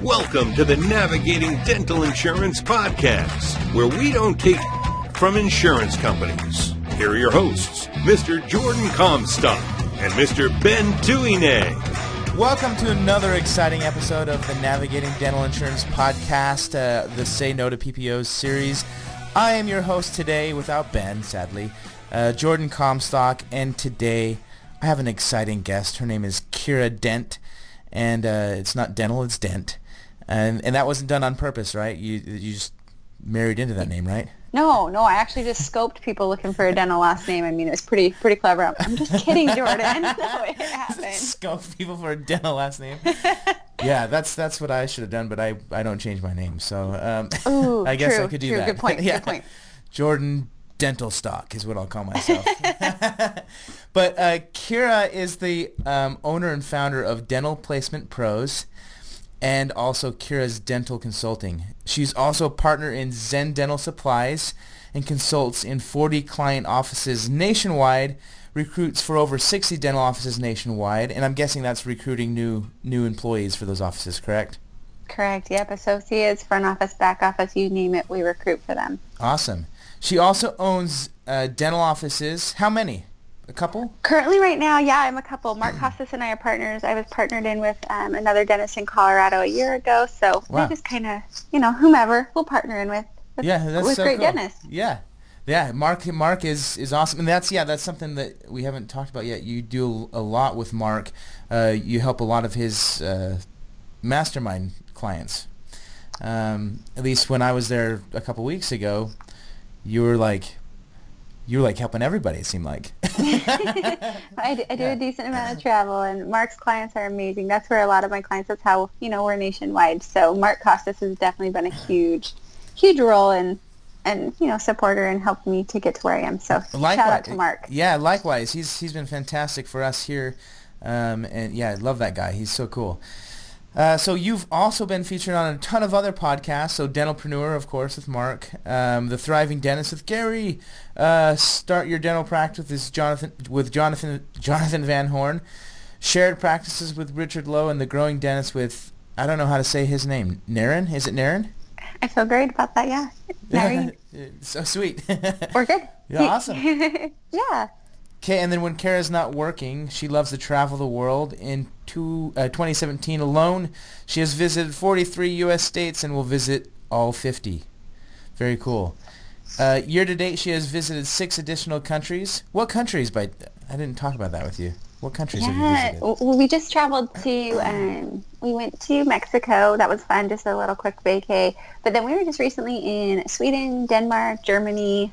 Welcome to the Navigating Dental Insurance Podcast, where we don't take from insurance companies. Here are your hosts, Mr. Jordan Comstock and Mr. Ben Tuine. Welcome to another exciting episode of the Navigating Dental Insurance Podcast, the Say No to PPOs series. I am your host today, without Ben, sadly, Jordan Comstock, and today I have an exciting guest. Her name is Kiera Dent, and it's not dental, it's Dent. And that wasn't done on purpose, right? You just married into that name, right? No, I actually just scoped people looking for a dental last name. I mean, it was pretty clever. I'm just kidding, Jordan. No, it happened. Scope people for a dental last name. Yeah, that's what I should have done, but I don't change my name, so Ooh, I guess true, I could do true. that. Good point. Yeah. Good point. Jordan Dental Stock is what I'll call myself. But Kiera is the owner and founder of Dental Placement Pros, and also Kiera's Dental Consulting. She's also a partner in Zen Dental Supplies and consults in 40 client offices nationwide, recruits for over 60 dental offices nationwide, and I'm guessing that's recruiting new employees for those offices, correct? Correct, yep. Associates, front office, back office, you name it, we recruit for them. Awesome. She also owns dental offices. How many? A couple? Currently right now, yeah, I'm a couple. Mark Costas and I are partners. I was partnered in with another dentist in Colorado a year ago, so Wow. we just kind of, whomever we'll partner in with That's so great cool. dentists. Yeah. Mark is awesome, and that's something that we haven't talked about yet. You do a lot with Mark. You help a lot of his mastermind clients. At least when I was there a couple weeks ago, you were like helping everybody, it seemed like. I do a decent amount of travel, and Mark's clients are amazing. That's where a lot of my clients, that's how, we're nationwide. So Mark Costas has definitely been a huge role and supporter and helped me to get to where I am. So Likewise. Shout out to Mark. Yeah, likewise. He's been fantastic for us here. And yeah, I love that guy. He's so cool. So you've also been featured on a ton of other podcasts. So Dentalprenuer, of course, with Mark. The Thriving Dentist with Gary. Start Your Dental Practice with Jonathan Vanhorn. Shared Practices with Richard Lowe, and The Growing Dentist with, I don't know how to say his name. Naren? Is it Naren? I feel great about that, yeah. Naren. So sweet. We're good. Yeah, awesome. Yeah. Okay, and then when Kiera's not working, she loves to travel the world. In 2017 alone, she has visited 43 U.S. states and will visit all 50. Very cool. Year to date, she has visited 6 additional countries. What countries? I didn't talk about that with you. What countries have you visited? Well, we just traveled to, we went to Mexico. That was fun, just a little quick vacay. But then we were just recently in Sweden, Denmark, Germany,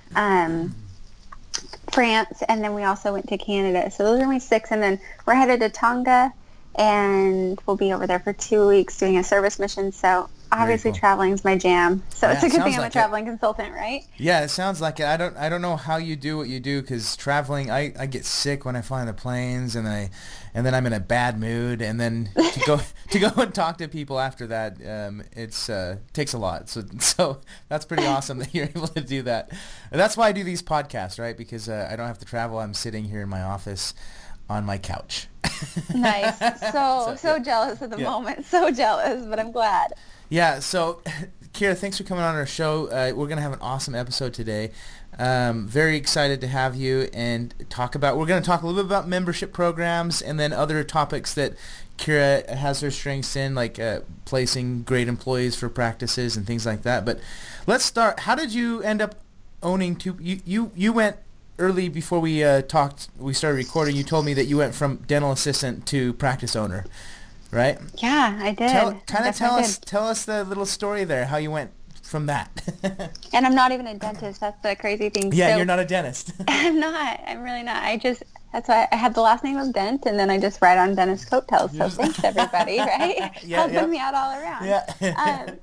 France, and then we also went to Canada. So those are my 6, and then we're headed to Tonga, and we'll be over there for 2 weeks doing a service mission. So obviously traveling is my jam. So Yeah, it's a good thing I'm like a traveling consultant, right? Yeah, it sounds like it. I don't know how you do what you do, because traveling, I get sick when I fly on the planes, and then I'm in a bad mood, and then to go and talk to people after that, it's takes a lot. So that's pretty awesome that you're able to do that. And that's why I do these podcasts, right? Because I don't have to travel. I'm sitting here in my office on my couch. Nice. So jealous at the moment. So jealous, but I'm glad. Yeah, so Kiera, thanks for coming on our show. We're going to have an awesome episode today. Very excited to have you and we're going to talk a little bit about membership programs and then other topics that Kiera has her strengths in, like placing great employees for practices and things like that. But let's start. How did you end up owning two? You went early before we started recording. You told me that you went from dental assistant to practice owner. Right? Yeah, I did. Tell us the little story there, how you went from that. And I'm not even a dentist. That's the crazy thing. Yeah, you're not a dentist. I'm not. I'm really not. That's why I had the last name of Dent, and then I just ride on dentist coattails. So thanks, everybody, right? Helping me out all around. Yeah.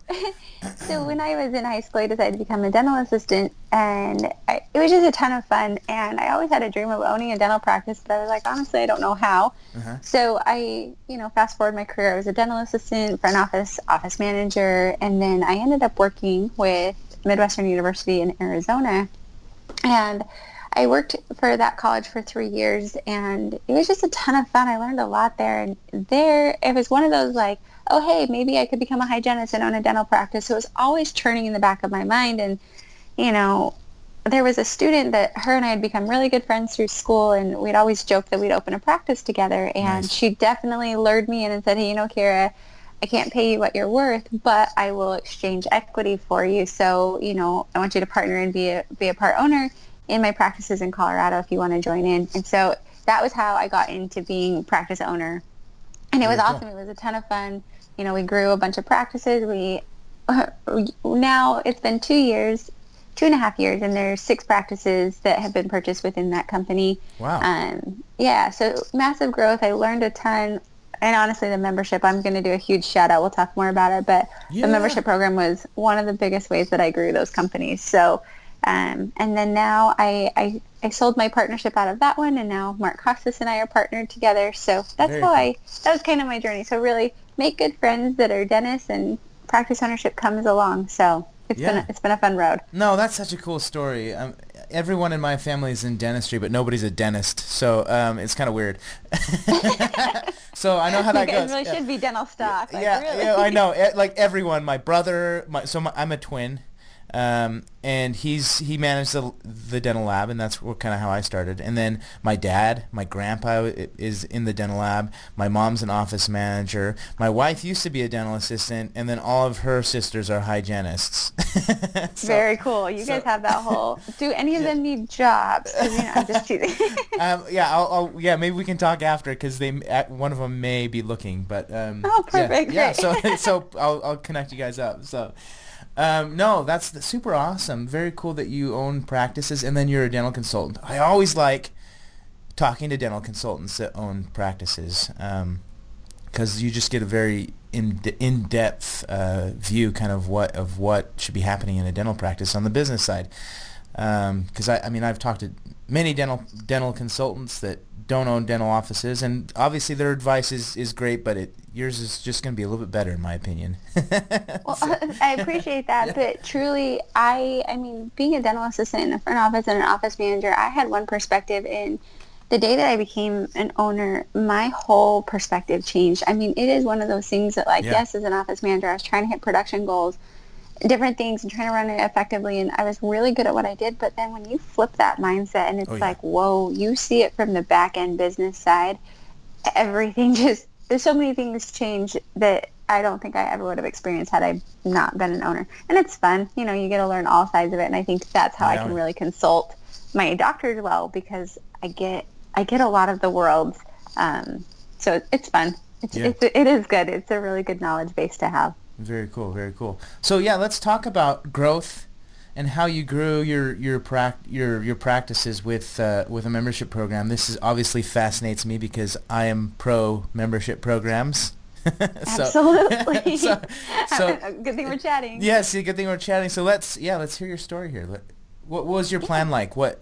So when I was in high school, I decided to become a dental assistant, and it was just a ton of fun. And I always had a dream of owning a dental practice, but I was like, honestly, I don't know how. Uh-huh. So I, fast forward my career, I was a dental assistant, front office manager, and then I ended up working with Midwestern University in Arizona. And I worked for that college for 3 years, and it was just a ton of fun. I learned a lot there, and there it was one of those like, oh, hey, maybe I could become a hygienist and own a dental practice. So it was always churning in the back of my mind. And, you know, there was a student that her and I had become really good friends through school, and we'd always joked that we'd open a practice together. And Nice. she definitely lured me in and said, hey, Kiera, I can't pay you what you're worth, but I will exchange equity for you. So, I want you to partner and be a part owner in my practices in Colorado if you want to join in. And so that was how I got into being practice owner. And it was awesome. It was a ton of fun. We grew a bunch of practices. Now it's been 2.5 years, and there's 6 practices that have been purchased within that company. Wow. So massive growth. I learned a ton. And honestly, the membership, I'm going to do a huge shout out. We'll talk more about it. But the membership program was one of the biggest ways that I grew those companies. So, and then now I sold my partnership out of that one, and now Mark Costas and I are partnered together. So that's that was kind of my journey. So really make good friends that are dentists, and practice ownership comes along. So it's been a fun road. No, that's such a cool story. Everyone in my family is in dentistry, but nobody's a dentist, so it's kind of weird. So I know how that goes. You guys really should be dental stock. Really. Yeah, I know. Like everyone, my brother, I'm a twin. And he managed the dental lab, and that's kind of how I started. And then my dad, my grandpa is in the dental lab. My mom's an office manager. My wife used to be a dental assistant, and then all of her sisters are hygienists. Very cool. You guys have that whole. Do any of them need jobs? 'Cause, I'm just teasing. Maybe we can talk after, because one of them may be looking. But oh, perfect. Yeah. So I'll connect you guys up. So. No, that's super awesome. Very cool that you own practices, and then you're a dental consultant. I always like talking to dental consultants that own practices, because you just get a very in-depth view kind of what should be happening in a dental practice on the business side. Because I've talked to many dental consultants that don't own dental offices, and obviously their advice is great, but yours is just going to be a little bit better in my opinion. Well, I appreciate that, but truly, being a dental assistant in the front office and an office manager, I had one perspective. In the day that I became an owner, my whole perspective changed. It is one of those things that, yes, as an office manager, I was trying to hit production goals, different things, and trying to run it effectively, and I was really good at what I did. But then when you flip that mindset, and it's whoa, you see it from the back end business side, everything there's so many things change that I don't think I ever would have experienced had I not been an owner. And it's fun, you get to learn all sides of it, and I think that's how I can really consult my doctors well, because I get a lot of the world. So it's fun. It is good. It's a really good knowledge base to have. Very cool, very cool. So let's talk about growth and how you grew your practices with a membership program. This obviously fascinates me because I am pro membership programs. Absolutely. so good thing we're chatting. Yes, good thing we're chatting. So let's hear your story here. What was your plan like? What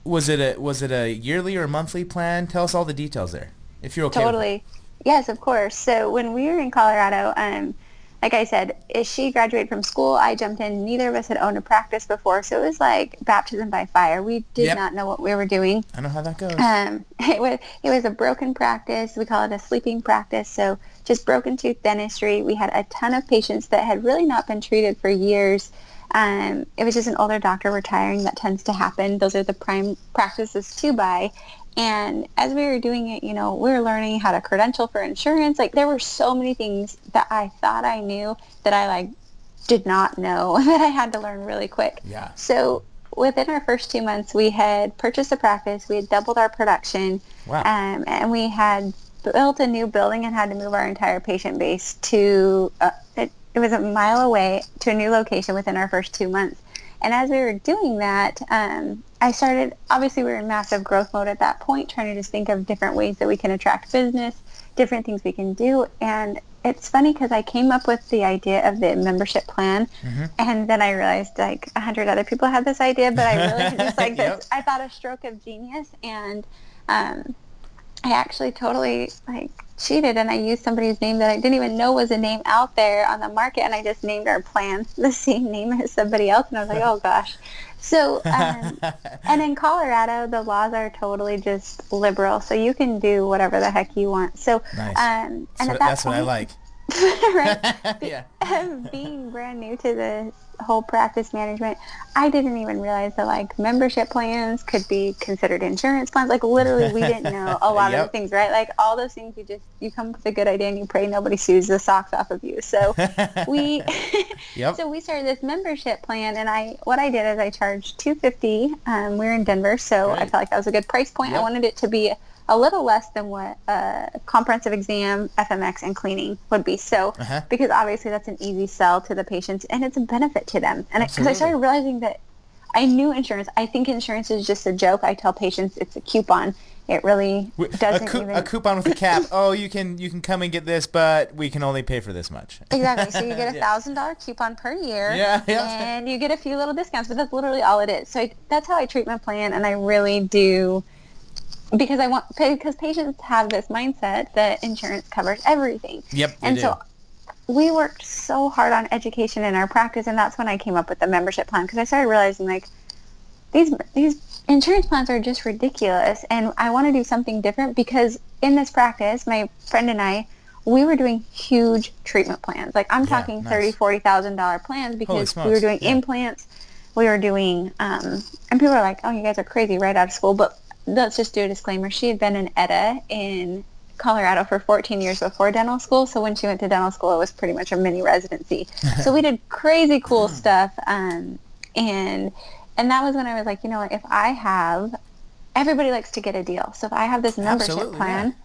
was it a yearly or monthly plan? Tell us all the details there, if you're okay. Totally. Yes, of course. So when we were in Colorado, like I said, as she graduated from school, I jumped in. Neither of us had owned a practice before, so it was like baptism by fire. We did not know what we were doing. I know how that goes. It was a broken practice. We call it a sleeping practice. So just broken tooth dentistry. We had a ton of patients that had really not been treated for years. It was just an older doctor retiring. That tends to happen. Those are the prime practices to buy. And as we were doing it, we were learning how to credential for insurance. There were so many things that I thought I knew that I did not know that I had to learn really quick. Yeah. So within our first 2 months, we had purchased a practice. We had doubled our production. Wow. And we had built a new building and had to move our entire patient base to, it was a mile away, to a new location within our first 2 months. And as we were doing that, I started, obviously we were in massive growth mode at that point, trying to just think of different ways that we can attract business, different things we can do. And it's funny because I came up with the idea of the membership plan, and then I realized 100 other people had this idea, but I really just this. I thought a stroke of genius, and I actually totally cheated, and I used somebody's name that I didn't even know was a name out there on the market, and I just named our plan the same name as somebody else, and I was like, oh gosh. So, and in Colorado, the laws are totally just liberal, so you can do whatever the heck you want. So, Nice. and So at that that's point, what I like. right? Yeah. Being brand new to the whole practice management, I didn't even realize that like membership plans could be considered insurance plans. Like literally, we didn't know a lot of the things, right? Like all those things, you come up with a good idea and you pray nobody sues the socks off of you. So we so we started this membership plan, and what I did is I charged $250. We're in Denver, so I felt like that was a good price point. I wanted it to be a little less than what comprehensive exam, FMX, and cleaning would be. So, because obviously that's an easy sell to the patients, and it's a benefit to them. And because I started realizing that I knew insurance. I think insurance is just a joke. I tell patients it's a coupon. It really doesn't a coupon with a cap. Oh, you can come and get this, but we can only pay for this much. Exactly. So you get a $1,000 coupon per year, and you get a few little discounts, but that's literally all it is. So that's how I treat my plan, and I really do. Because patients have this mindset that insurance covers everything. Yep, and so we worked so hard on education in our practice, and that's when I came up with the membership plan, because I started realizing like these insurance plans are just ridiculous, and I want to do something different, because in this practice, my friend and I, we were doing huge treatment plans. Like I'm talking $30,000-$40,000 plans, because we were doing implants, we were doing and people are like, oh, you guys are crazy right out of school, but let's just do a disclaimer. She had been an ETA in Colorado for 14 years before dental school, so when she went to dental school, it was pretty much a mini residency. So we did crazy cool stuff, and that was when I was like, you know what, everybody likes to get a deal. So if I have this membership plan,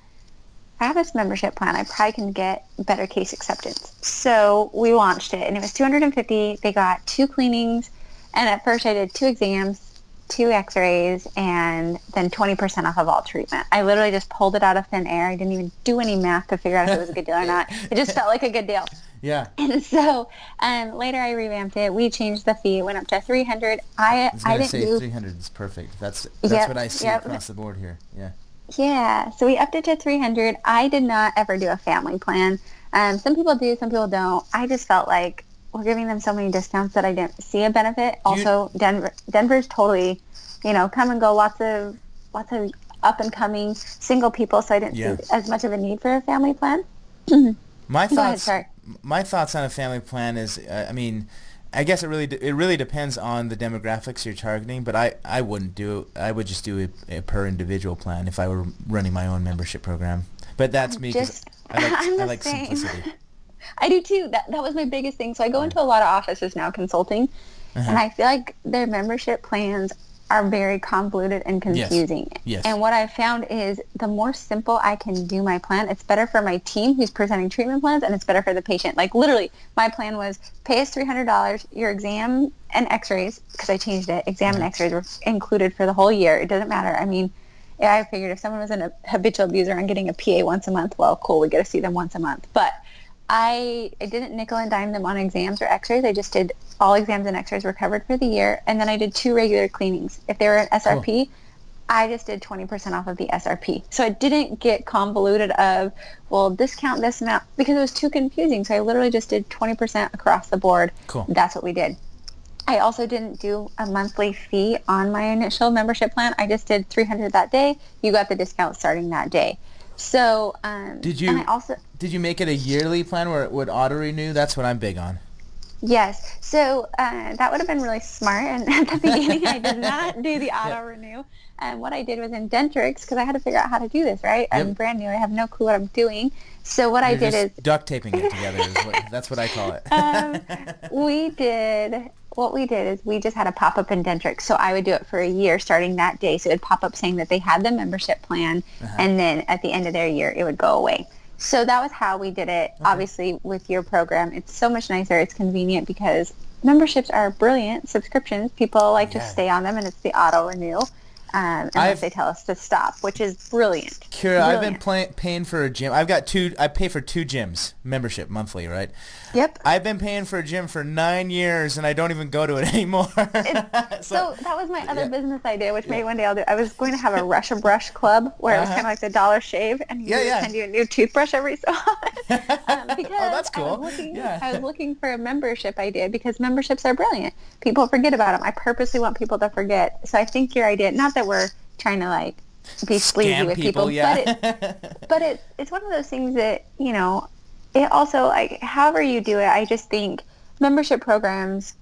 I probably can get better case acceptance. So we launched it, and it was $250. They got 2 cleanings, and at first I did 2 exams, 2 x-rays, and then 20% off of all treatment. I literally just pulled it out of thin air. I didn't even do any math to figure out if it was a good deal or not. It just felt like a good deal. Yeah. And so later I revamped it. We changed the fee. It went up to $300. I was going to say $300 is perfect. That's what I see across the board here. Yeah. Yeah. So we upped it to $300. I did not ever do a family plan. Some people do, some people don't. I just felt like we're giving them so many discounts that I didn't see a benefit. Also, Denver's totally, come and go, lots of up and coming single people, so I didn't see as much of a need for a family plan. My thoughts on a family plan is, I guess it really depends on the demographics you're targeting, but I would just do a per individual plan if I were running my own membership program. But that's me, 'cause I like simplicity. I do too. That was my biggest thing. So I go into a lot of offices now consulting, and I feel like their membership plans are very convoluted and confusing. Yes. And what I found is the more simple I can do my plan, it's better for my team who's presenting treatment plans, and it's better for the patient. Like literally, my plan was pay us $300, your exam and x-rays, because I changed it, exam and x-rays were included for the whole year. It doesn't matter. I figured if someone was a habitual abuser and getting a PA once a month, well, cool, we get to see them once a month. But I didn't nickel and dime them on exams or x-rays. I just did all exams and x-rays were covered for the year. And then I did 2 regular cleanings. If they were an SRP, I just did 20% off of the SRP. So I didn't get convoluted of, well, discount this amount, because it was too confusing. So I literally just did 20% across the board. Cool. That's what we did. I also didn't do a monthly fee on my initial membership plan. I just did $300 that day. You got the discount starting that day. So, did you make it a yearly plan where it would auto renew? That's what I'm big on. Yes. So that would have been really smart. And at the beginning, I did not do the auto renew. And what I did was in Dentrix, because I had to figure out how to do this, right? Yep. I'm brand new. I have no clue what I'm doing. So what I did is duct taping it together. That's what I call it. What we did is we just had a pop-up in Dentrix. So I would do it for a year starting that day. So it would pop up saying that they had the membership plan, and then at the end of their year, it would go away. So that was how we did it. Okay. Obviously, with your program, it's so much nicer. It's convenient because memberships are brilliant subscriptions. People like to stay on them, and it's the auto renew. unless they tell us to stop, which is brilliant. Kiera, I've been paying for a gym. I pay for 2 gyms membership monthly, right? Yep. I've been paying for a gym for 9 years, and I don't even go to it anymore. So that was my other business idea, which maybe one day I'll do. I was going to have a Rush a Brush club where it was kind of like the Dollar Shave, and he would send you a new toothbrush every so often. Because that's cool. I was looking for a membership idea because memberships are brilliant. People forget about them. I purposely want people to forget. So I think your idea, not that we're trying to like be sleazy with people, but it's one of those things that, you know, it also, like, however you do it, I just think membership programs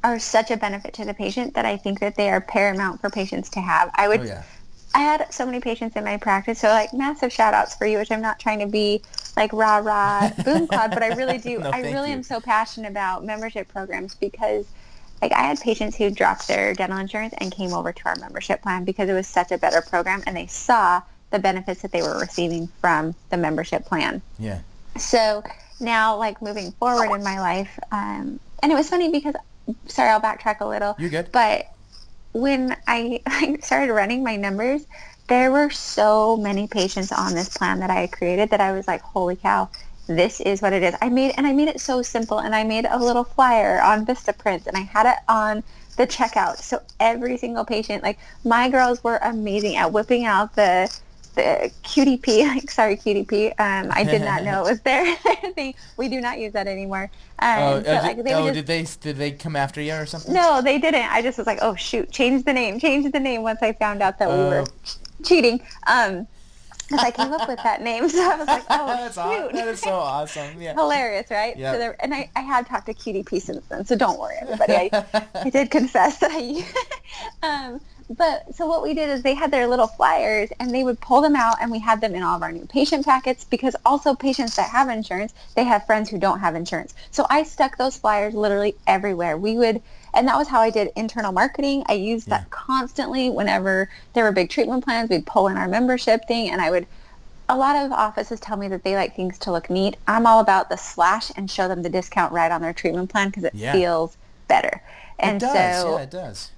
are such a benefit to the patient that I think that they are paramount for patients to have. I had so many patients in my practice, so like massive shout outs for you, which I'm not trying to be like rah rah boom clod, but I really do. I really am so passionate about membership programs because like I had patients who dropped their dental insurance and came over to our membership plan because it was such a better program and they saw the benefits that they were receiving from the membership plan. Yeah. So now, like, moving forward in my life, and it was funny because, sorry, I'll backtrack a little. You're good. But when I started running my numbers, there were so many patients on this plan that I had created that I was like, holy cow, this is what it is. I made it so simple, and I made a little flyer on Vistaprint, and I had it on the checkout. So every single patient, like, my girls were amazing at whipping out the QDP, like, sorry, QDP. I did not know it was their thing. We do not use that anymore. Did they come after you or something? No, they didn't. I just was like, oh shoot, change the name once I found out that we were cheating. Because I came up with that name, so I was like, oh, shoot. That is so awesome. Yeah. Hilarious, right? Yeah. So and I have talked to QDP since then, so don't worry, everybody. I did confess that But so what we did is they had their little flyers and they would pull them out and we had them in all of our new patient packets because also patients that have insurance, they have friends who don't have insurance. So I stuck those flyers literally everywhere. And that was how I did internal marketing. I used that constantly whenever there were big treatment plans. We'd pull in our membership thing and a lot of offices tell me that they like things to look neat. I'm all about the slash and show them the discount right on their treatment plan because it feels better. And it does.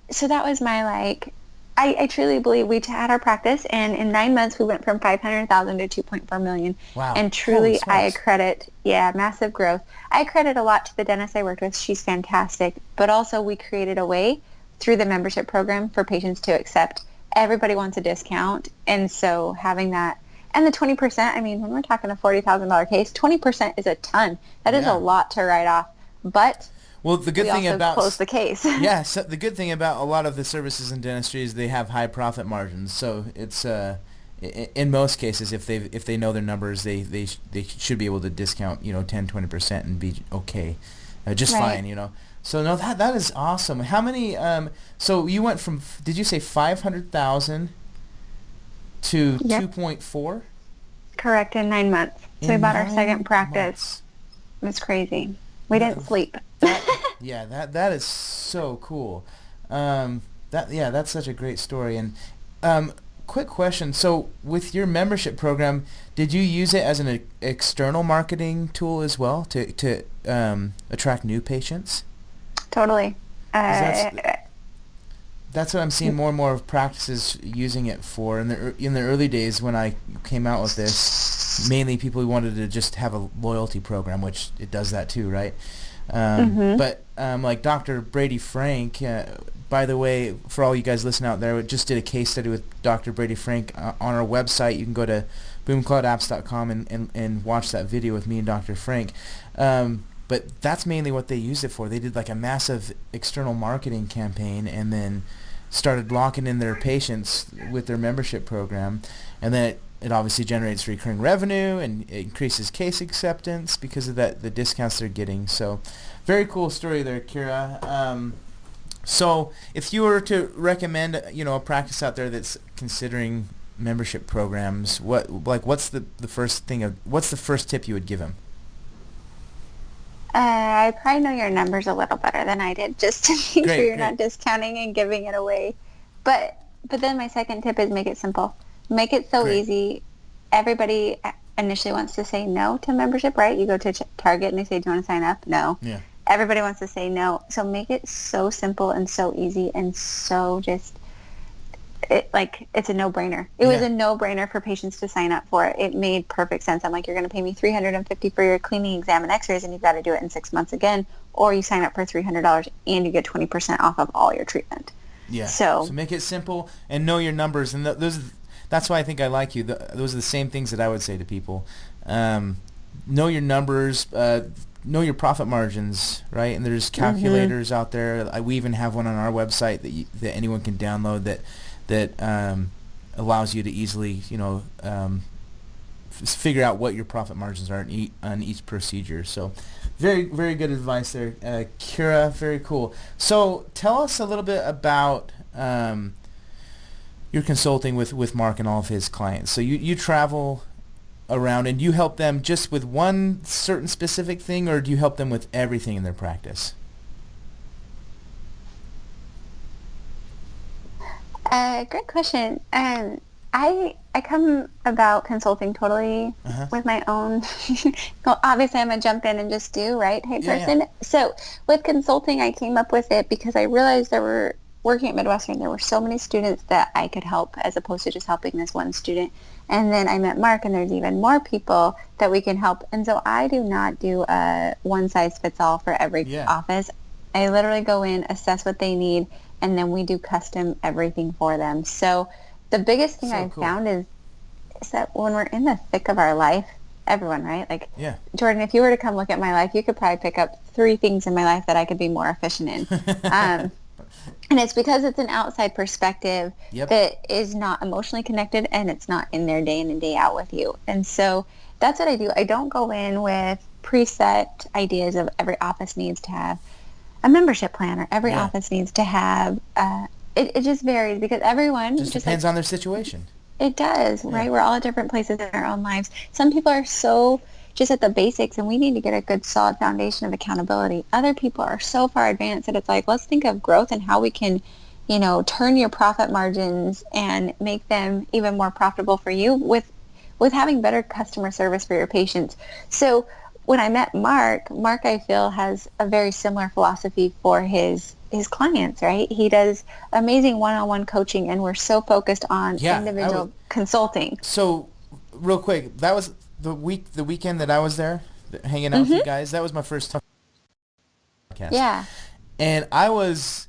So that was my, like, I truly believe we had our practice, and in 9 months we went from 500,000 to 2.4 million. Wow. And truly I credit, massive growth. I credit a lot to the dentist I worked with. She's fantastic. But also we created a way through the membership program for patients to accept. Everybody wants a discount. And so having that, and the 20%, I mean, when we're talking a $40,000 case, 20% is a ton. That is a lot to write off. But well, the good thing about close the case. So the good thing about a lot of the services in dentistry is they have high profit margins. So it's in most cases, if they know their numbers, they should be able to discount 10-20% and be okay, just fine. So no, that is awesome. How many? So you went from, did you say 500,000 to 2.4? Correct, in 9 months. So we bought our second practice. It was crazy. We didn't sleep. That is so cool. That's such a great story. And quick question: so with your membership program, did you use it as an external marketing tool as well to attract new patients? Totally. That's what I'm seeing more and more of practices using it for. In the early days when I came out with this, mainly people who wanted to just have a loyalty program, which it does that too, right? But like Dr. Brady Frank, by the way, for all you guys listening out there, we just did a case study with Dr. Brady Frank on our website. You can go to boomcloudapps.com and watch that video with me and Dr. Frank. But that's mainly what they used it for. They did like a massive external marketing campaign and then started locking in their patients with their membership program. And then it obviously generates recurring revenue and it increases case acceptance because of the discounts they're getting. So very cool story there, Kiera. So if you were to recommend, a practice out there that's considering membership programs, what's the first tip you would give them? I probably know your numbers a little better than I did, just to make sure you're not discounting and giving it away. But then my second tip is make it simple. Make it so easy. Everybody initially wants to say no to membership, right? You go to Target and they say, do you want to sign up? No. Yeah. Everybody wants to say no. So make it so simple and so easy and so just it's a no-brainer. It was a no-brainer for patients to sign up for it. It made perfect sense. I'm like, you're going to pay me $350 for your cleaning, exam, and x-rays, and you've got to do it in 6 months again, or you sign up for $300 and you get 20% off of all your treatment. Yeah. So make it simple and know your numbers, and that's why I think I like you. Those are the same things that I would say to people. Know your numbers. Know your profit margins, right? And there's calculators out there. We even have one on our website that anyone can download that allows you to easily, figure out what your profit margins are on each procedure. So, very, very good advice there, Kiera. Very cool. So, tell us a little bit about your consulting with Mark and all of his clients. So, you travel around and you help them just with one certain specific thing, or do you help them with everything in their practice? Great question. I come about consulting totally with my own. Well, obviously, I'm a jump in and just do, right? Hey, person. Yeah. So with consulting, I came up with it because I realized working at Midwestern, there were so many students that I could help as opposed to just helping this one student. And then I met Mark, and there's even more people that we can help. And so I do not do a one-size-fits-all for every office. I literally go in, assess what they need, and then we do custom everything for them. So the biggest thing I've found is that when we're in the thick of our life, everyone, right? Like, Jordan, if you were to come look at my life, you could probably pick up 3 things in my life that I could be more efficient in. And it's because it's an outside perspective that is not emotionally connected, and it's not in there day in and day out with you. And so that's what I do. I don't go in with preset ideas of every office needs to have a membership plan, or every office needs to have, it just varies because everyone just depends on their situation. It does, right? We're all at different places in our own lives. Some people are so just at the basics, and we need to get a good solid foundation of accountability. Other people are so far advanced that it's like, let's think of growth and how we can, turn your profit margins and make them even more profitable for you with having better customer service for your patients. So when I met Mark I feel has a very similar philosophy for his clients, right? He does amazing one-on-one coaching, and we're so focused on individual consulting. So real quick, that was the weekend that I was there hanging out with you guys. That was my first time podcast. Yeah. And I was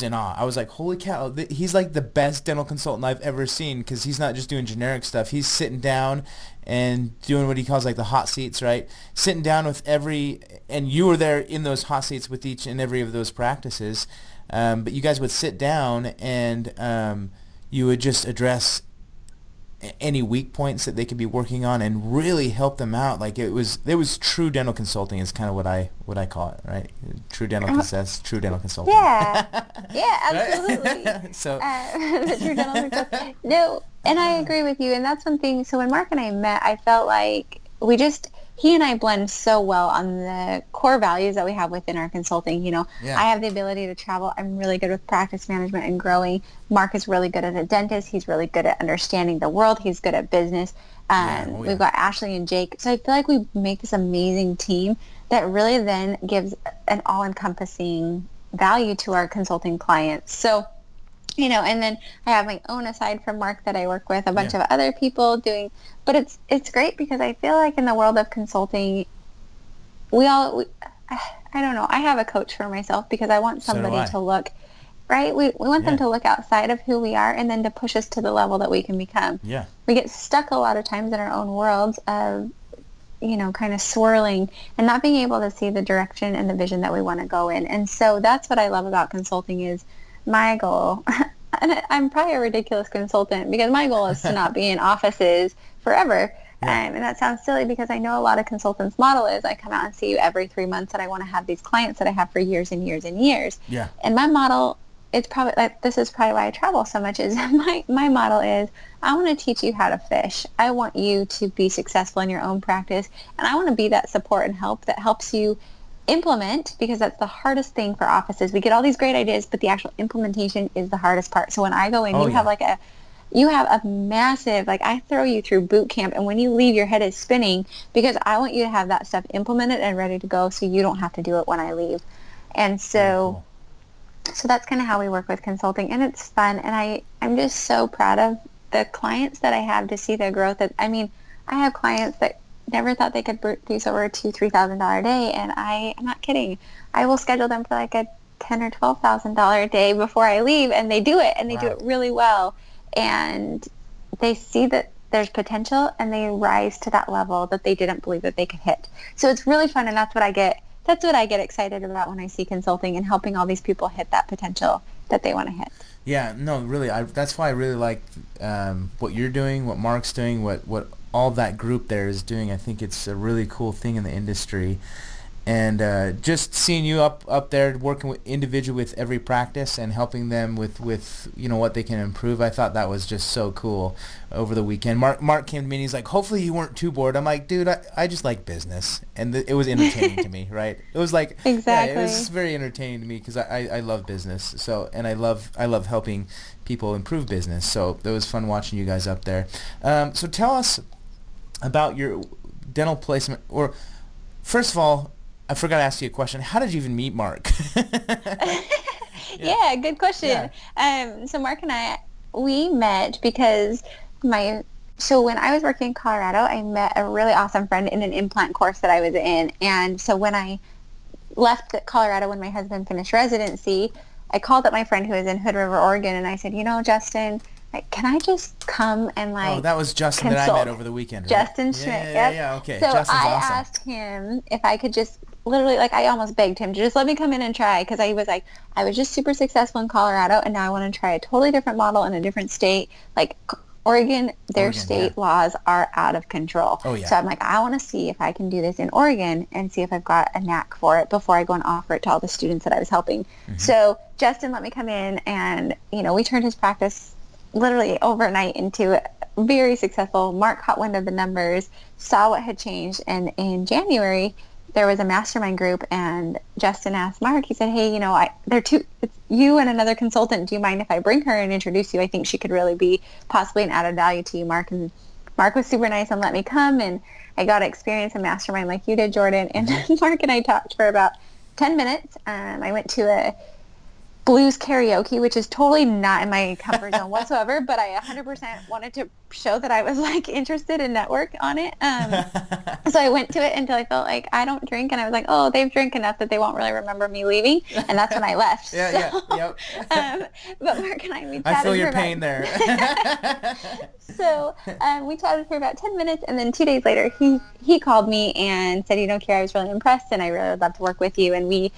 in awe. I was like, holy cow, he's like the best dental consultant I've ever seen, because he's not just doing generic stuff. He's sitting down and doing what he calls like the hot seats, right? Sitting down with and you were there in those hot seats with each and every of those practices. But you guys would sit down and you would just address any weak points that they could be working on and really help them out. Like it was true dental consulting is kind of what I call it, right? True dental consulting. Yeah, absolutely. So true dental consulting. No, and I agree with you. And that's one thing. So when Mark and I met, I felt like he and I blend so well on the core values that we have within our consulting. I have the ability to travel. I'm really good with practice management and growing. Mark is really good as a dentist. He's really good at understanding the world. He's good at business. We've got Ashley and Jake. So I feel like we make this amazing team that really then gives an all-encompassing value to our consulting clients. So, and then I have my own aside from Mark that I work with a bunch of other people doing, but it's great because I feel like in the world of consulting, I don't know, I have a coach for myself because I want somebody to look, right? We want them to look outside of who we are and then to push us to the level that we can become. Yeah. We get stuck a lot of times in our own worlds of, kind of swirling and not being able to see the direction and the vision that we want to go in. And so that's what I love about consulting is my goal, and I'm probably a ridiculous consultant because my goal is to not be in offices forever. And that sounds silly because I know a lot of consultants' model is I come out and see you every 3 months and I want to have these clients that I have for years and years and years. Yeah. And my model, it's probably like, this is probably why I travel so much, is my model is I want to teach you how to fish. I want you to be successful in your own practice, and I want to be that support and help that helps you implement, because that's the hardest thing for offices. We get all these great ideas, but the actual implementation is the hardest part. So when I go in, you have a massive, I throw you through boot camp, and when you leave, your head is spinning because I want you to have that stuff implemented and ready to go so you don't have to do it when I leave. And so So that's kind of how we work with consulting, and it's fun. And I'm just so proud of the clients that I have to see their growth. I mean, I have clients that never thought they could produce over $2,000-$3,000 a day, and I'm not kidding. I will schedule them for like a $10,000 or $12,000 a day before I leave, and they do it, and they do it really well. And they see that there's potential, and they rise to that level that they didn't believe that they could hit. So it's really fun, and that's what I get excited about when I see consulting and helping all these people hit that potential that they want to hit. Yeah, no, really, that's why I really like what you're doing, what Mark's doing, what all that group there is doing. I think it's a really cool thing in the industry. And just seeing you up there working individually with every practice and helping them with what they can improve, I thought that was just so cool over the weekend. Mark came to me and he's like, hopefully you weren't too bored. I'm like, dude, I just like business. And it was entertaining to me, right? It was like, exactly. Yeah, it was very entertaining to me because I love business. So, and I love helping people improve business. So it was fun watching you guys up there. So tell us about your dental placement, or first of all, I forgot to ask you a question. How did you even meet Mark? Yeah, good question. Yeah. So Mark and I, we met because so when I was working in Colorado, I met a really awesome friend in an implant course that I was in. And so when I left Colorado, when my husband finished residency, I called up my friend who was in Hood River, Oregon, and I said, Justin, can I just come and Oh, that was Justin consult? That I met over the weekend, right? Justin Schmidt, yep. Yeah, okay. So Justin's I awesome. asked him if I could just literally, I almost begged him to just let me come in and try, because I was like, I was just super successful in Colorado, and now I want to try a totally different model in a different state. Like Oregon, their state laws are out of control. Oh, yeah. So I'm like, I want to see if I can do this in Oregon and see if I've got a knack for it before I go and offer it to all the students that I was helping. Mm-hmm. So Justin let me come in, and, we turned his practice literally overnight into very successful. Mark caught wind of the numbers, saw what had changed, and in January there was a mastermind group, and Justin asked Mark, he said, hey, it's you and another consultant. Do you mind if I bring her and introduce you? I think she could really be possibly an added value to you, Mark. And Mark was super nice and let me come, and I got to experience a mastermind like you did, Jordan. And Mark and I talked for about 10 minutes. I went to a blues karaoke, which is totally not in my comfort zone whatsoever, but I 100% wanted to show that I was interested in network on it. So I went to it until I felt like I don't drink, and I was like, oh, they've drank enough that they won't really remember me leaving, and that's when I left. Yep. But Mark and I, we chatted. I feel your pain there. So we chatted for about 10 minutes, and then 2 days later, he called me and said, Kiera, I was really impressed, and I really would love to work with you. And we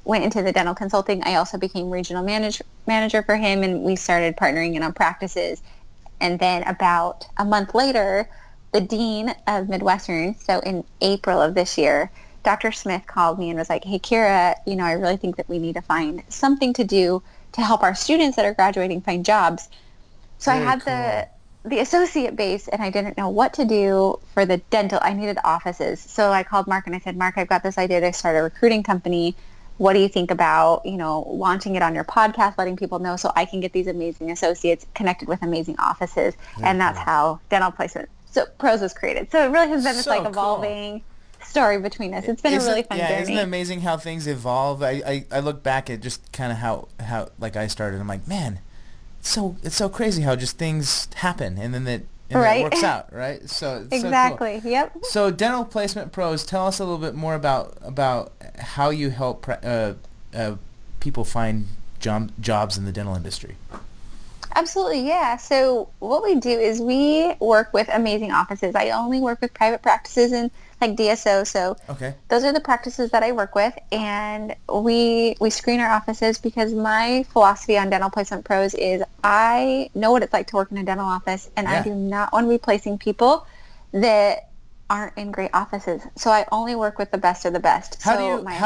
went into the dental consulting. I also became regional manager for him, and we started partnering in on practices. And then about a month later, the dean of Midwestern, so in April of this year, Dr. Smith called me and was like, hey, Kiera, I really think that we need to find something to do to help our students that are graduating find jobs. So I had the associate base, and I didn't know what to do for the dental. I needed offices. So I called Mark and I said, Mark, I've got this idea to start a recruiting company. What do you think about, launching it on your podcast, letting people know so I can get these amazing associates connected with amazing offices. And that's how Dental Placement Pros was created. So it really has been this evolving story between us. It's been a really fun journey. Isn't it amazing how things evolve? I look back at just kind of how like I started. I'm like, man, it's so crazy how just things happen, and then it works out, right? So exactly. So cool. Yep. So Dental Placement Pros, tell us a little bit more about how you help people find jobs in the dental industry. Absolutely, yeah. So what we do is we work with amazing offices. I only work with private practices and DSO. So those are the practices that I work with, and we screen our offices, because my philosophy on Dental Placement Pros is I know what it's like to work in a dental office, and I do not want to be placing people that aren't in great offices. So I only work with the best of the best. How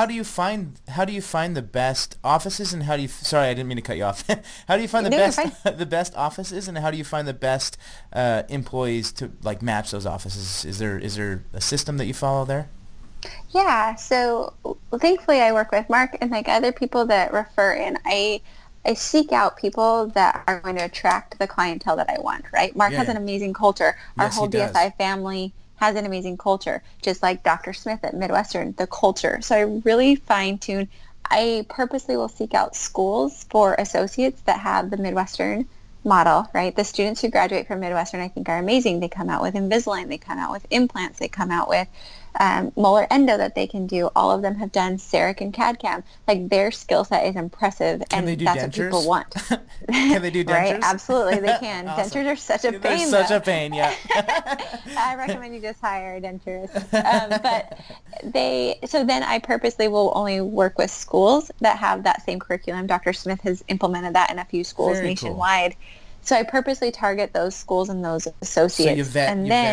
do you find the best offices, and sorry, I didn't mean to cut you off. How do you find the best offices, and how do you find the best employees to match those offices? Is there a system that you follow there? Yeah, so thankfully I work with Mark and other people that refer in. I seek out people that are going to attract the clientele that I want, right? Mark has an amazing culture. Our whole DSI family has an amazing culture, just like Dr. Smith at Midwestern, the culture. So I really fine-tune. I purposely will seek out schools for associates that have the Midwestern model, right? The students who graduate from Midwestern, I think, are amazing. They come out with Invisalign, they come out with implants, they come out with molar endo that they can do. All of them have done CEREC and CAD/CAM. Like, their skill set is impressive, and that's what people want. Can they do dentures? Right? Absolutely, they can. Awesome. Dentures are such a pain. They're such a pain, yeah. I recommend you just hire a denturist. So then I purposely will only work with schools that have that same curriculum. Dr. Smith has implemented that in a few schools nationwide. Cool. So I purposely target those schools and those associates. So you vet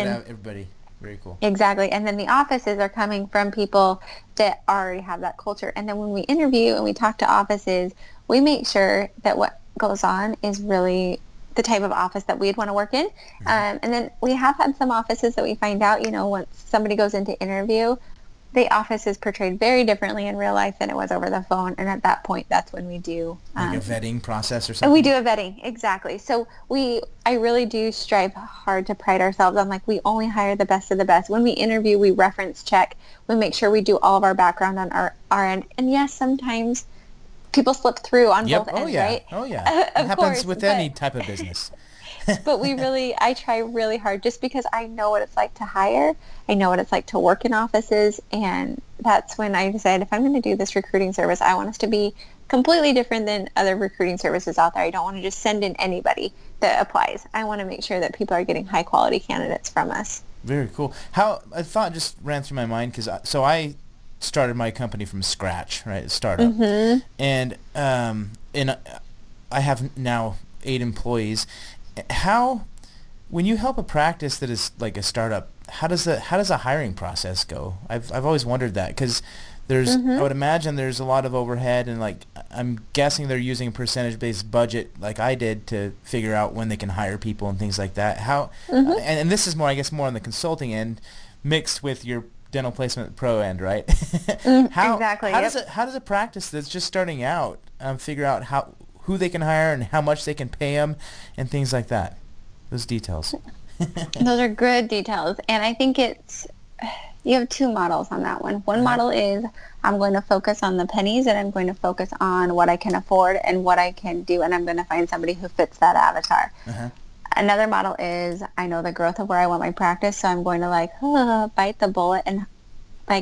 out everybody. Very cool. Exactly. And then the offices are coming from people that already have that culture. And then when we interview and we talk to offices, we make sure that what goes on is really the type of office that we'd want to work in. Mm-hmm. And then we have had some offices that we find out, once somebody goes into interview, the office is portrayed very differently in real life than it was over the phone. And at that point, that's when we do like a vetting process or something. We do a vetting, exactly. So I really do strive hard to pride ourselves on, like, we only hire the best of the best. When we interview, we reference check. We make sure we do all of our background on our end. And yes, sometimes people slip through on both ends, right? Oh yeah. It happens with any type of business. But I try really hard, just because I know what it's like to hire. I know what it's like to work in offices. And that's when I decided, if I'm going to do this recruiting service, I want us to be completely different than other recruiting services out there. I don't want to just send in anybody that applies. I want to make sure that people are getting high quality candidates from us. Very cool. A thought just ran through my mind, because I started my company from scratch, right? A startup. Mm-hmm. And I have now 8 employees. When you help a practice that is like a startup, how does a hiring process go? I've always wondered that, because I would imagine there's a lot of overhead, and like I'm guessing they're using a percentage-based budget like I did to figure out when they can hire people and things like that. And this is more, I guess, more on the consulting end, mixed with your dental placement pro end, right? Exactly. How does a practice that's just starting out figure out who they can hire and how much they can pay them and things like that? Those details. Those are good details. And I think you have 2 models on that one. One model is, I'm going to focus on the pennies, and I'm going to focus on what I can afford and what I can do, and I'm going to find somebody who fits that avatar. Uh-huh. Another model is, I know the growth of where I want my practice, so I'm going to bite the bullet and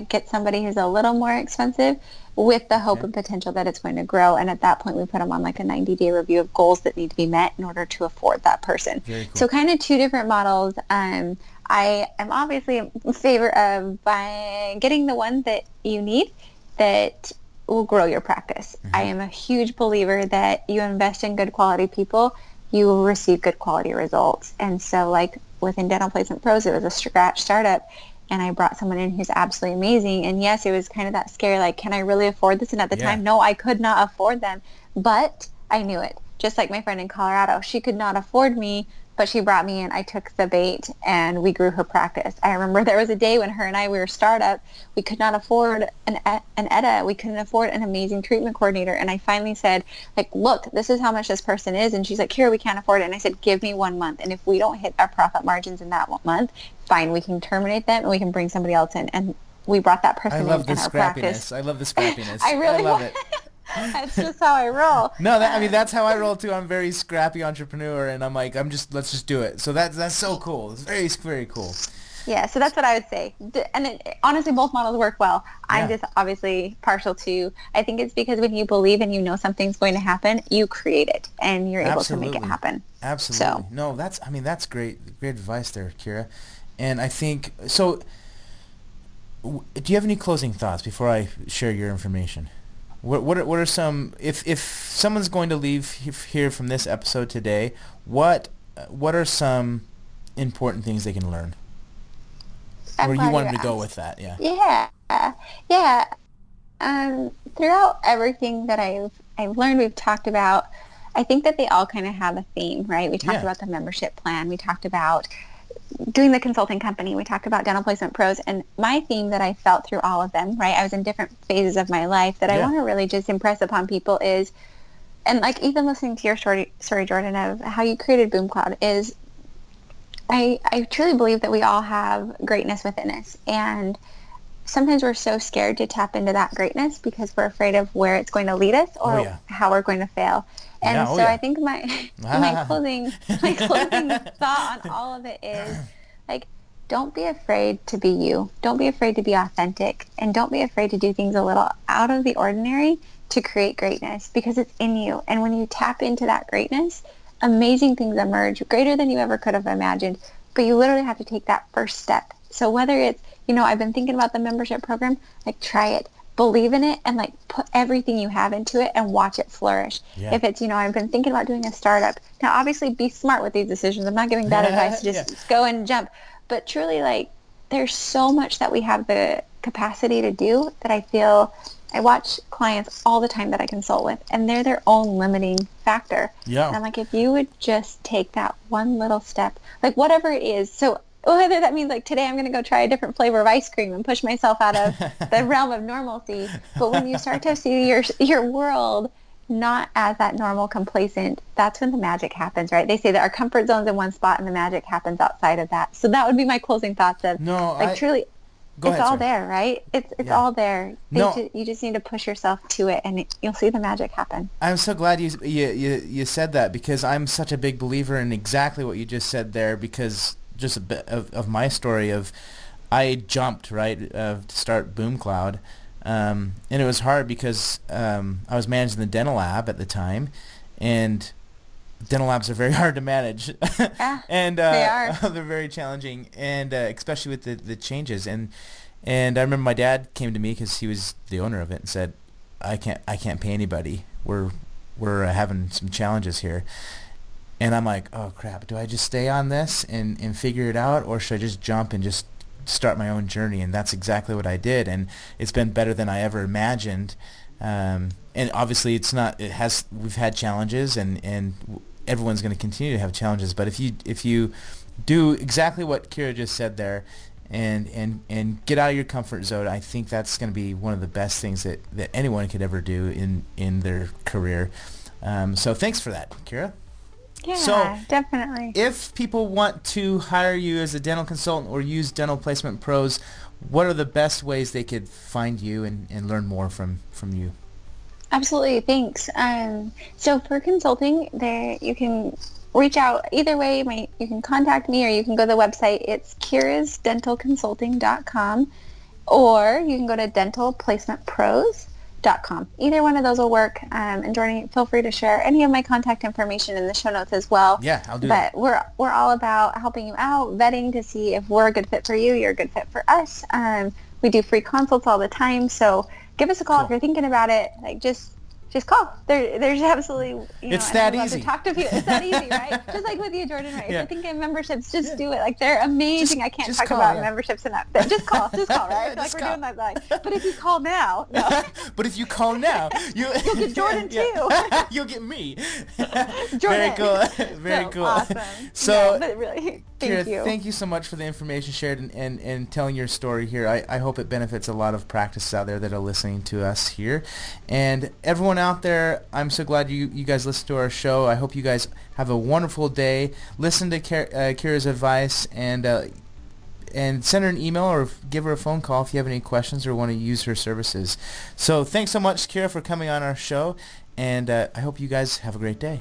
get somebody who's a little more expensive, with the hope and potential that it's going to grow. And at that point, we put them on like a 90-day review of goals that need to be met in order to afford that person. Very cool. So kind of 2 different models. I am obviously in favor of getting the one that you need that will grow your practice. Mm-hmm. I am a huge believer that you invest in good quality people, you will receive good quality results. And so, like within Dental Placement Pros, it was a scratch startup, and I brought someone in who's absolutely amazing. And yes, it was kind of that scare, like, can I really afford this? And at the time, no, I could not afford them. But I knew it. Just like my friend in Colorado, she could not afford me, but she brought me in. I took the bait, and we grew her practice. I remember there was a day when her and I, we were a startup. We could not afford an ETA. We couldn't afford an amazing treatment coordinator. And I finally said, like, look, this is how much this person is. And she's like, Kiera, we can't afford it. And I said, give me 1 month. And if we don't hit our profit margins in that 1 month, fine, we can terminate them and we can bring somebody else in. And we brought that person in our practice. I love the scrappiness. I really love it. That's just how I roll. No, that's how I roll too. I'm a very scrappy entrepreneur, and I'm like, let's just do it. So that's so cool. It's very, very cool. Yeah, so that's what I would say. And honestly, both models work well. I'm just obviously partial to, I think it's because when you believe and you know something's going to happen, you create it, and you're able to make it happen. Absolutely. So. No, that's great. Great advice there, Kiera. And I think, so do you have any closing thoughts before I share your information? What are some, if someone's going to leave here from this episode today, what are some important things they can learn? Or you wanted to go with that, yeah. Yeah. Throughout everything that I've learned, we've talked about, I think that they all kind of have a theme, right? We talked about the membership plan. We talked about doing the consulting company. We talked about Dental Placement Pros. And my theme that I felt through all of them, right, I was in different phases of my life that I want to really just impress upon people is, and like even listening to your story, Jordan, of how you created Boom Cloud, is I truly believe that we all have greatness within us. And sometimes we're so scared to tap into that greatness because we're afraid of where it's going to lead us or how we're going to fail. And I think my closing thought on all of it is, like, don't be afraid to be you. Don't be afraid to be authentic. And don't be afraid to do things a little out of the ordinary to create greatness, because it's in you. And when you tap into that greatness, amazing things emerge, greater than you ever could have imagined. But you literally have to take that first step. So whether it's, I've been thinking about the membership program, like, try it. Believe in it and, like, put everything you have into it and watch it flourish. Yeah. If it's, I've been thinking about doing a startup. Now, obviously, be smart with these decisions. I'm not giving bad advice. Just go and jump. But truly, like, there's so much that we have the capacity to do that I watch clients all the time that I consult with, and they're their own limiting factor. Yeah. And I'm like, if you would just take that one little step, like, whatever it is. So whether that means, like, today I'm going to go try a different flavor of ice cream and push myself out of the realm of normalcy. But when you start to see your world not as that normal complacent, that's when the magic happens, right? They say that our comfort zone's in one spot and the magic happens outside of that. So that would be my closing thoughts of, truly, it's all there, right? It's all there. You just need to push yourself to it, and you'll see the magic happen. I'm so glad you said that, because I'm such a big believer in exactly what you just said there, because just a bit of my story of, I jumped, right, to start Boom Cloud. And it was hard because I was managing the dental lab at the time, and dental labs are very hard to manage. And they are. They're very challenging, and especially with the changes. And I remember my dad came to me, because he was the owner of it, and said, I can't pay anybody. We're having some challenges here. And I'm like, oh crap, do I just stay on this and figure it out, or should I just jump and just start my own journey? And that's exactly what I did, and it's been better than I ever imagined. And obviously we've had challenges, and everyone's going to continue to have challenges, but if you do exactly what Kiera just said there, and get out of your comfort zone, I think that's going to be one of the best things that anyone could ever do in their career. So thanks for that, Kiera. Yeah, so, definitely. If people want to hire you as a dental consultant or use Dental Placement Pros, what are the best ways they could find you and learn more from you? Absolutely, thanks. So for consulting, you can reach out either way. You can contact me, or you can go to the website. It's kierasdentalconsulting.com, or you can go to dentalplacementpros.com. Either one of those will work. And Jordan, feel free to share any of my contact information in the show notes as well. Yeah, I'll do that. But we're all about helping you out, vetting to see if we're a good fit for you, you're a good fit for us. We do free consults all the time, so give us a call if you're thinking about it. Like, just call. There's absolutely, it's that easy. To talk to people. It's that easy, right? Just like with you, Jordan, right? If you're thinking of memberships, just do it. Like, they're amazing. I can't talk about memberships enough. Just call, right? Like, we're doing that. But if you call now, But if you call now, you'll get Jordan too. You'll get me. Jordan. Very cool. Very cool. Awesome. So, but really, thank you so much for the information shared and telling your story here. I hope it benefits a lot of practices out there that are listening to us here. And everyone out there, I'm so glad you guys listen to our show. I hope you guys have a wonderful day. Listen to Kiera's advice, and send her an email or give her a phone call if you have any questions or want to use her services. So thanks so much, Kiera, for coming on our show, and I hope you guys have a great day.